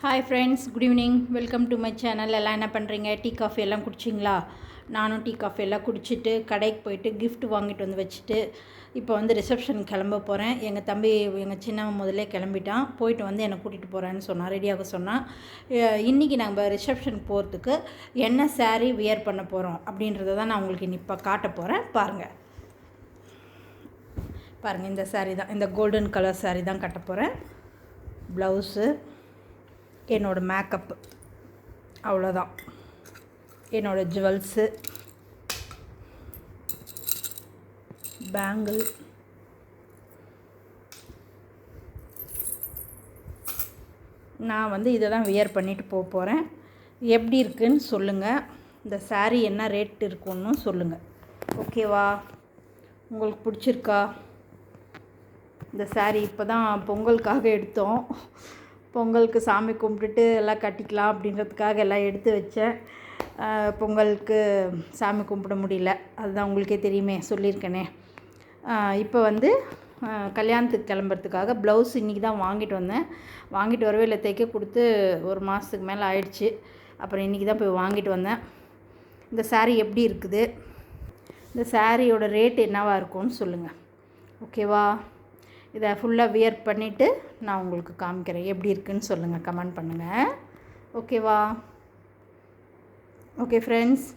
Hi friends, good evening. Welcome to my channel. எல்லாம் என்ன பண்ணுறீங்க? டீ காஃபி எல்லாம் குடிச்சிங்களா? நானும் டீ காஃபி எல்லாம் குடிச்சிட்டு கடைக்கு போயிட்டு கிஃப்ட் வாங்கிட்டு வந்து வச்சுட்டு இப்போ வந்து ரிசப்ஷன் கிளம்ப போகிறேன். எங்கள் தம்பி எங்கள் சின்னவன் முதல்ல கிளம்பிட்டான். போயிட்டு வந்து என்னை கூட்டிகிட்டு போகிறேன்னு சொன்னான், ரெடியாக சொன்னான். இன்றைக்கி நம்ம ரிசப்ஷன் போகிறதுக்கு என்ன சாரீ வியர் பண்ண போகிறோம் அப்படின்றத தான் நான் உங்களுக்கு இப்போ காட்ட போகிறேன். பாருங்கள், இந்த சாரீ தான், இந்த கோல்டன் கலர் சாரீ தான் கட்ட போகிறேன். ப்ளவுஸு, என்னோடய மேக்கப்பு, அவ்வளோதான். என்னோடய ஜுவல்ஸு, பேங்கிள், நான் வந்து இதை தான் வியர் பண்ணிவிட்டு போக போகிறேன். எப்படி இருக்குன்னு சொல்லுங்கள். இந்த சாரீ என்ன ரேட் இருக்குன்னு சொல்லுங்கள். ஓகேவா? உங்களுக்கு பிடிச்சிருக்கா? இந்த சாரீ இப்போ தான் பொங்கலுக்காக எடுத்தோம். பொங்கலுக்கு சாமி கும்பிட்டுட்டு எல்லாம் கட்டிக்கலாம் அப்படின்றதுக்காக எல்லாம் எடுத்து வச்சேன். பொங்கலுக்கு சாமி கும்பிட முடியல, அதுதான் உங்களுக்கே தெரியுமே, சொல்லியிருக்கேனே. இப்போ வந்து கல்யாணத்துக்கு கிளம்புறதுக்காக ப்ளவுஸ் இன்றைக்கி தான் வாங்கிட்டு வந்தேன். வாங்கிட்டு வரவே இல்லை, தைக்க கொடுத்து ஒரு மாதத்துக்கு மேலே ஆயிடுச்சு. அப்புறம் இன்றைக்கி தான் போய் வாங்கிட்டு வந்தேன். இந்த சாரீ எப்படி இருக்குது, இந்த சாரியோட ரேட் என்னவாக இருக்கும்னு சொல்லுங்கள். ஓகேவா? இதை ஃபுல்லாக வியர் பண்ணிவிட்டு நான் உங்களுக்கு காமிக்கிறேன். எப்படி இருக்குன்னு சொல்லுங்கள், கமெண்ட் பண்ணுங்கள். ஓகேவா? ஓகே ஃப்ரெண்ட்ஸ்,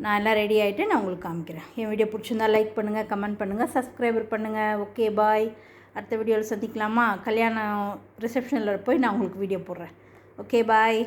நான் எல்லாம் ரெடி ஆகிட்டு நான் உங்களுக்கு காமிக்கிறேன். என் வீடியோ பிடிச்சிருந்தால் லைக் பண்ணுங்கள், கமெண்ட் பண்ணுங்கள், சப்ஸ்கிரைபர் பண்ணுங்கள். ஓகே, பாய். அடுத்த வீடியோவில் சந்திக்கலாமா? கல்யாணம் ரிசப்ஷனில் போய் நான் உங்களுக்கு வீடியோ போடுறேன். ஓகே, பாய்.